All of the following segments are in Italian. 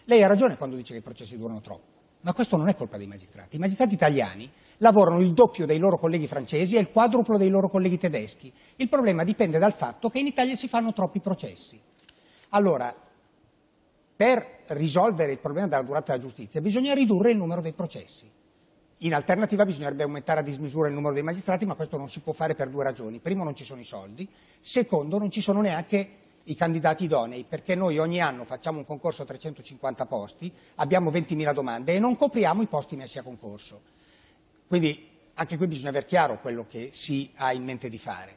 Lei ha ragione quando dice che i processi durano troppo, ma questo non è colpa dei magistrati. I magistrati italiani lavorano il doppio dei loro colleghi francesi e il quadruplo dei loro colleghi tedeschi. Il problema dipende dal fatto che in Italia si fanno troppi processi. Allora, per risolvere il problema della durata della giustizia bisogna ridurre il numero dei processi. In alternativa bisognerebbe aumentare a dismisura il numero dei magistrati, ma questo non si può fare per due ragioni. Primo, non ci sono i soldi. Secondo, non ci sono neanche i candidati idonei, perché noi ogni anno facciamo un concorso a 350 posti, abbiamo 20.000 domande e non copriamo i posti messi a concorso. Quindi anche qui bisogna aver chiaro quello che si ha in mente di fare.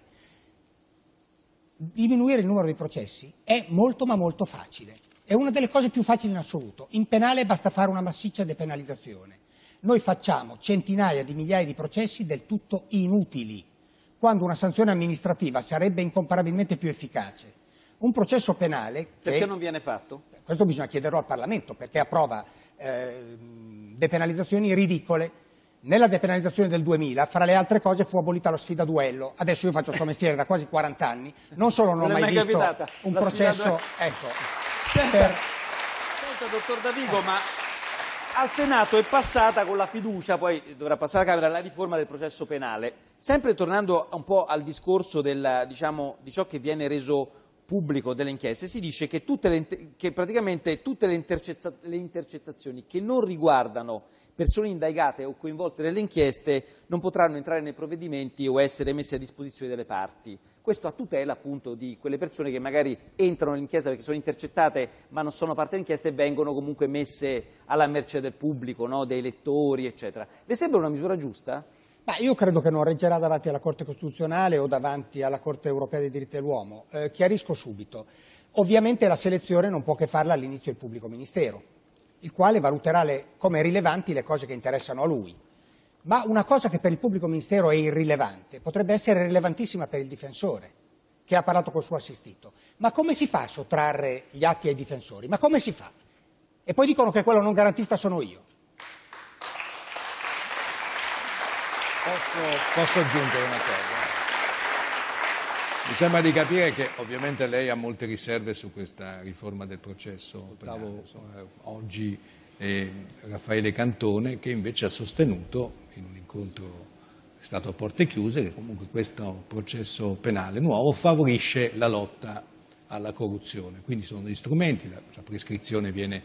Diminuire il numero dei processi è molto ma molto facile. È una delle cose più facili in assoluto. In penale basta fare una massiccia depenalizzazione. Noi facciamo centinaia di migliaia di processi del tutto inutili, quando una sanzione amministrativa sarebbe incomparabilmente più efficace. Un processo penale... Perché non viene fatto? Questo bisogna chiederlo al Parlamento, perché approva depenalizzazioni ridicole. Nella depenalizzazione del 2000, fra le altre cose, fu abolita la sfida duello. Adesso io faccio il suo mestiere da quasi 40 anni, non solo non ho mai visto capitata, un processo... Ecco, senta, dottor Davigo, ma al Senato è passata con la fiducia, poi dovrà passare alla Camera, la riforma del processo penale. Sempre tornando un po' al discorso diciamo, di ciò che viene reso pubblico delle inchieste, si dice che, praticamente tutte le intercettazioni che non riguardano persone indagate o coinvolte nelle inchieste non potranno entrare nei provvedimenti o essere messe a disposizione delle parti. Questo a tutela appunto di quelle persone che magari entrano nell'inchiesta perché sono intercettate ma non sono parte dell'inchiesta e vengono comunque messe alla mercé del pubblico, no? Dei lettori, eccetera. Le sembra una misura giusta? Ma io credo che non reggerà davanti alla Corte Costituzionale o davanti alla Corte Europea dei diritti dell'uomo. Chiarisco subito. Ovviamente la selezione non può che farla all'inizio il pubblico ministero, il quale valuterà come rilevanti le cose che interessano a lui. Ma una cosa che per il pubblico ministero è irrilevante potrebbe essere rilevantissima per il difensore, che ha parlato col suo assistito. Ma come si fa a sottrarre gli atti ai difensori? Ma come si fa? E poi dicono che quello non garantista sono io. Posso aggiungere una cosa? Mi sembra di capire che ovviamente lei ha molte riserve su questa riforma del processo penale. Oggi Raffaele Cantone, che invece ha sostenuto in un incontro che è stato a porte chiuse che comunque questo processo penale nuovo favorisce la lotta alla corruzione. Quindi sono degli strumenti, la prescrizione viene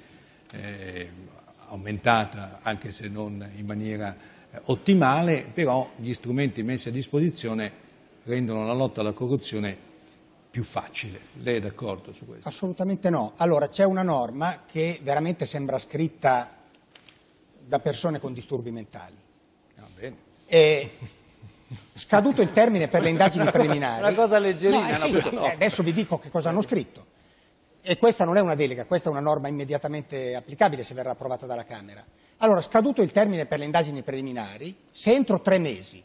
aumentata anche se non in maniera ottimale, però gli strumenti messi a disposizione rendono la lotta alla corruzione più facile. Lei è d'accordo su questo? Assolutamente no. Allora, c'è una norma che veramente sembra scritta da persone con disturbi mentali. Va bene. Scaduto il termine per le indagini preliminari... Una cosa leggerina. Adesso vi dico che cosa hanno scritto. E questa non è una delega, questa è una norma immediatamente applicabile se verrà approvata dalla Camera. Allora, scaduto il termine per le indagini preliminari, se entro 3 mesi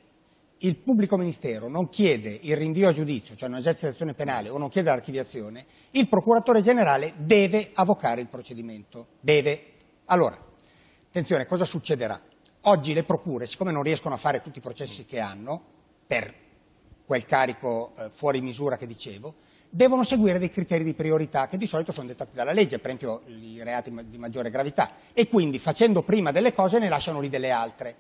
il pubblico ministero non chiede il rinvio a giudizio, cioè non esercita l'azione penale o non chiede l'archiviazione, il procuratore generale deve avocare il procedimento. Deve. Allora, attenzione, cosa succederà? Oggi le procure, siccome non riescono a fare tutti i processi che hanno, per quel carico fuori misura che dicevo, devono seguire dei criteri di priorità che di solito sono dettati dalla legge, per esempio i reati di maggiore gravità, e quindi facendo prima delle cose ne lasciano lì delle altre.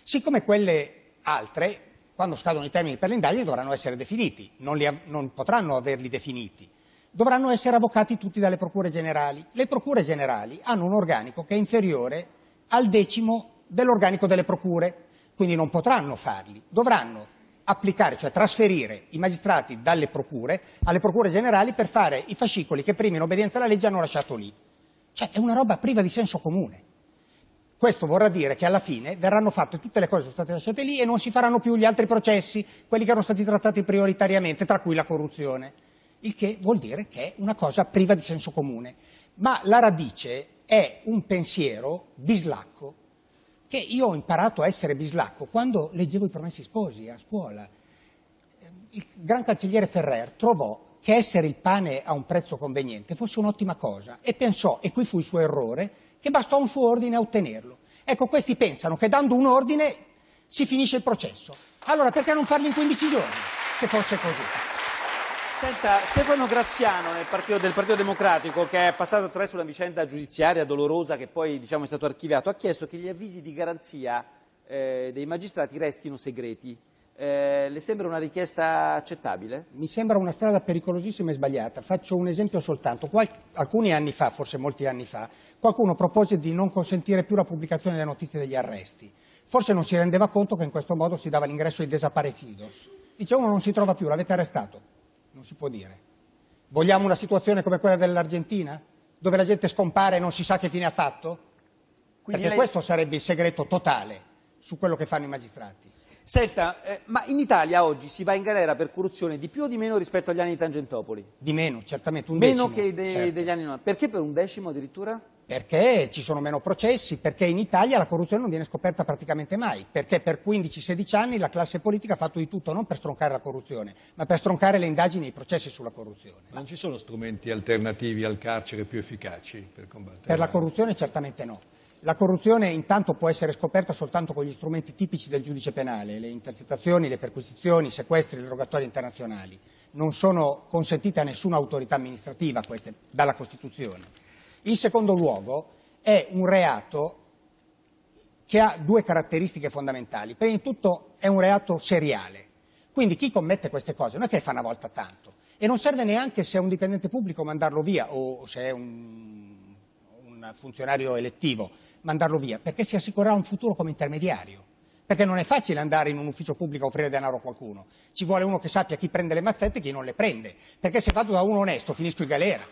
Siccome quelle altre, quando scadono i termini per le indagini, dovranno essere definiti, non potranno averli definiti, dovranno essere avocati tutti dalle procure generali. Le procure generali hanno un organico che è inferiore al 10° dell'organico delle procure, quindi non potranno farli, dovranno applicare, cioè trasferire i magistrati dalle procure alle procure generali per fare i fascicoli che prima in obbedienza alla legge hanno lasciato lì. Cioè è una roba priva di senso comune. Questo vorrà dire che alla fine verranno fatte tutte le cose che sono state lasciate lì e non si faranno più gli altri processi, quelli che erano stati trattati prioritariamente, tra cui la corruzione. Il che vuol dire che è una cosa priva di senso comune. Ma la radice è un pensiero bislacco, che io ho imparato a essere bislacco quando leggevo i Promessi Sposi a scuola. Il gran cancelliere Ferrer trovò che essere il pane a un prezzo conveniente fosse un'ottima cosa e pensò, e qui fu il suo errore, che bastò un suo ordine a ottenerlo. Ecco, questi pensano che dando un ordine si finisce il processo. Allora perché non farlo in 15 giorni, se fosse così? Senta, Stefano Graziano del Partito Democratico, che è passato attraverso una vicenda giudiziaria dolorosa che poi è stato archiviato, ha chiesto che gli avvisi di garanzia dei magistrati restino segreti. Le sembra una richiesta accettabile? Mi sembra una strada pericolosissima e sbagliata. Faccio un esempio soltanto. Alcuni anni fa, forse molti anni fa, qualcuno propose di non consentire più la pubblicazione delle notizie degli arresti. Forse non si rendeva conto che in questo modo si dava l'ingresso ai desaparecidos. Dice, uno non si trova più, l'avete arrestato. Non si può dire. Vogliamo una situazione come quella dell'Argentina? Dove la gente scompare e non si sa che fine ha fatto? Perché questo sarebbe il segreto totale su quello che fanno i magistrati. Senta, ma in Italia oggi si va in galera per corruzione di più o di meno rispetto agli anni di Tangentopoli? Di meno, certamente, un meno decimo. Meno che certo. degli anni 90. Perché per un decimo addirittura? Perché ci sono meno processi, perché in Italia la corruzione non viene scoperta praticamente mai, perché per 15-16 anni la classe politica ha fatto di tutto non per stroncare la corruzione, ma per stroncare le indagini e i processi sulla corruzione. Ma non ci sono strumenti alternativi al carcere più efficaci per combattere? Per la corruzione certamente no. La corruzione intanto può essere scoperta soltanto con gli strumenti tipici del giudice penale, le intercettazioni, le perquisizioni, i sequestri, le rogatorie internazionali. Non sono consentite a nessuna autorità amministrativa queste dalla Costituzione. In secondo luogo è un reato che ha due caratteristiche fondamentali. Prima di tutto è un reato seriale, quindi chi commette queste cose non è che fa una volta tanto e non serve neanche se è un dipendente pubblico mandarlo via o se è un funzionario elettivo mandarlo via, perché si assicurerà un futuro come intermediario. Perché non è facile andare in un ufficio pubblico a offrire denaro a qualcuno, ci vuole uno che sappia chi prende le mazzette e chi non le prende, perché se vado da uno onesto finisco in galera.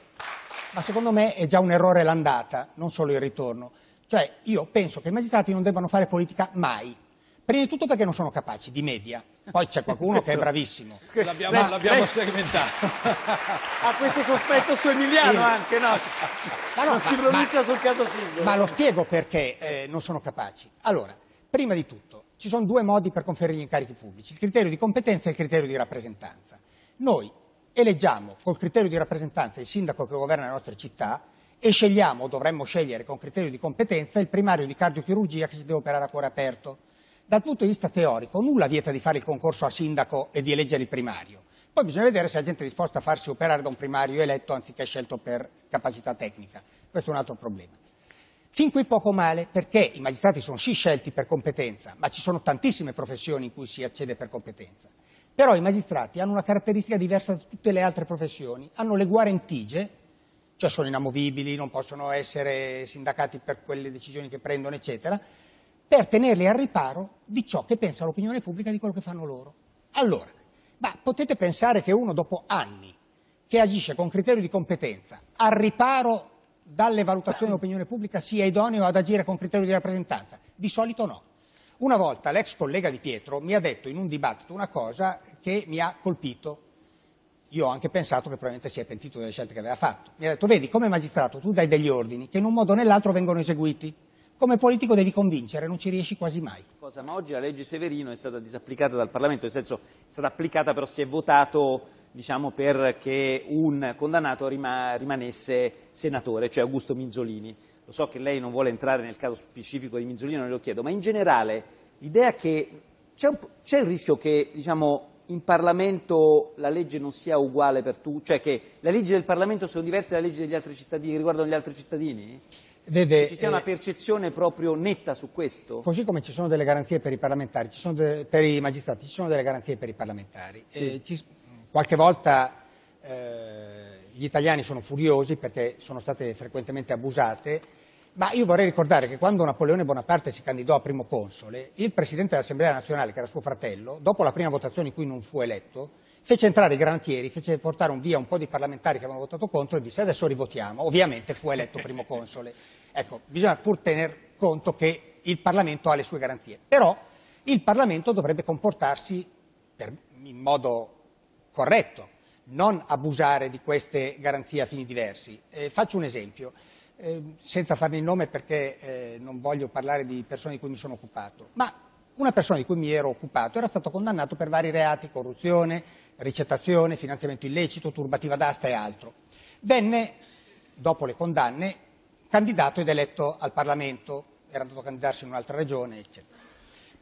Ma secondo me è già un errore l'andata, non solo il ritorno. Cioè io penso che i magistrati non debbano fare politica mai. Prima di tutto perché non sono capaci, di media. Poi c'è qualcuno che è bravissimo. L'abbiamo sperimentato. Ha questo sospetto su Emiliano anche, no? Non si pronuncia sul caso singolo. Ma lo spiego perché non sono capaci. Allora, prima di tutto, ci sono due modi per conferire gli incarichi pubblici, il criterio di competenza e il criterio di rappresentanza. Noi eleggiamo col criterio di rappresentanza il sindaco che governa le nostre città e scegliamo, dovremmo scegliere con criterio di competenza, il primario di cardiochirurgia che si deve operare a cuore aperto. Dal punto di vista teorico nulla vieta di fare il concorso a sindaco e di eleggere il primario. Poi bisogna vedere se la gente è disposta a farsi operare da un primario eletto anziché scelto per capacità tecnica. Questo è un altro problema. Fin qui poco male, perché i magistrati sono sì scelti per competenza, ma ci sono tantissime professioni in cui si accede per competenza. Però i magistrati hanno una caratteristica diversa da tutte le altre professioni, hanno le guarentigie, cioè sono inamovibili, non possono essere sindacati per quelle decisioni che prendono, eccetera, per tenerli al riparo di ciò che pensa l'opinione pubblica di quello che fanno loro. Allora, ma potete pensare che uno dopo anni che agisce con criterio di competenza, al riparo dalle valutazioni dell'opinione pubblica, sia idoneo ad agire con criterio di rappresentanza? Di solito no. Una volta l'ex collega Di Pietro mi ha detto in un dibattito una cosa che mi ha colpito. Io ho anche pensato che probabilmente si è pentito delle scelte che aveva fatto. Mi ha detto, vedi, come magistrato tu dai degli ordini che in un modo o nell'altro vengono eseguiti. Come politico devi convincere, non ci riesci quasi mai. Ma oggi la legge Severino è stata disapplicata dal Parlamento, nel senso è stata applicata però si è votato perché un condannato rimanesse senatore, cioè Augusto Minzolini. Lo so che lei non vuole entrare nel caso specifico di Minzolini, non glielo chiedo, ma in generale l'idea che c'è il rischio che in Parlamento la legge non sia uguale per tutti, cioè che le leggi del Parlamento sono diverse dalle leggi degli altri cittadini, riguardano gli altri cittadini? Vede, ci sia una percezione proprio netta su questo? Così come ci sono delle garanzie per i parlamentari, per i magistrati, ci sono delle garanzie per i parlamentari. Sì. Qualche volta gli italiani sono furiosi perché sono state frequentemente abusate, ma io vorrei ricordare che quando Napoleone Bonaparte si candidò a primo console, il Presidente dell'Assemblea Nazionale, che era suo fratello, dopo la prima votazione in cui non fu eletto, fece entrare i granatieri, fece portare via un po' di parlamentari che avevano votato contro e disse adesso rivotiamo. Ovviamente fu eletto primo console. Ecco, bisogna pur tener conto che il Parlamento ha le sue garanzie, però il Parlamento dovrebbe comportarsi in modo corretto, non abusare di queste garanzie a fini diversi. Faccio un esempio, senza farne il nome perché non voglio parlare di persone di cui mi sono occupato, ma una persona di cui mi ero occupato era stato condannato per vari reati, corruzione, ricettazione, finanziamento illecito, turbativa d'asta e altro. Venne, dopo le condanne, candidato ed eletto al Parlamento, era andato a candidarsi in un'altra regione, eccetera.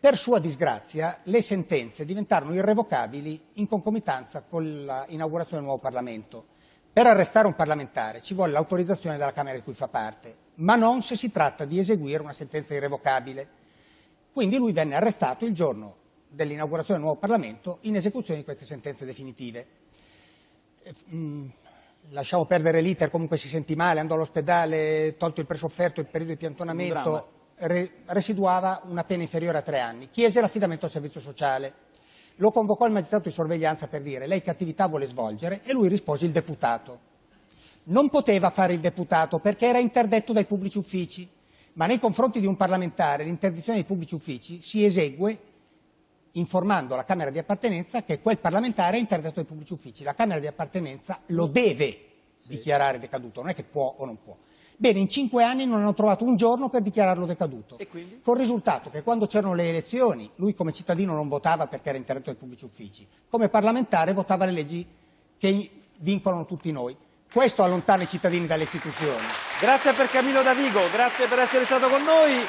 Per sua disgrazia, le sentenze diventarono irrevocabili in concomitanza con l'inaugurazione del nuovo Parlamento. Per arrestare un parlamentare ci vuole l'autorizzazione della Camera di cui fa parte, ma non se si tratta di eseguire una sentenza irrevocabile. Quindi lui venne arrestato il giorno dell'inaugurazione del nuovo Parlamento in esecuzione di queste sentenze definitive. Lasciamo perdere l'iter, comunque si sentì male, andò all'ospedale, tolto il presofferto, il periodo di piantonamento, residuava una pena inferiore a 3 anni. Chiese l'affidamento al servizio sociale. Lo convocò il magistrato di sorveglianza per dire: lei che attività vuole svolgere? E lui rispose: il deputato. Non poteva fare il deputato perché era interdetto dai pubblici uffici, ma nei confronti di un parlamentare l'interdizione dei pubblici uffici si esegue informando la Camera di appartenenza che quel parlamentare è interdetto dai pubblici uffici. La Camera di appartenenza lo deve dichiarare decaduto, non è che può o non può. Bene, in 5 anni non hanno trovato un giorno per dichiararlo decaduto. E quindi? Con il risultato che quando c'erano le elezioni, lui come cittadino non votava perché era interdetto dai pubblici uffici, come parlamentare votava le leggi che vincolano tutti noi. Questo allontana i cittadini dalle istituzioni. Grazie per Camillo Davigo, grazie per essere stato con noi.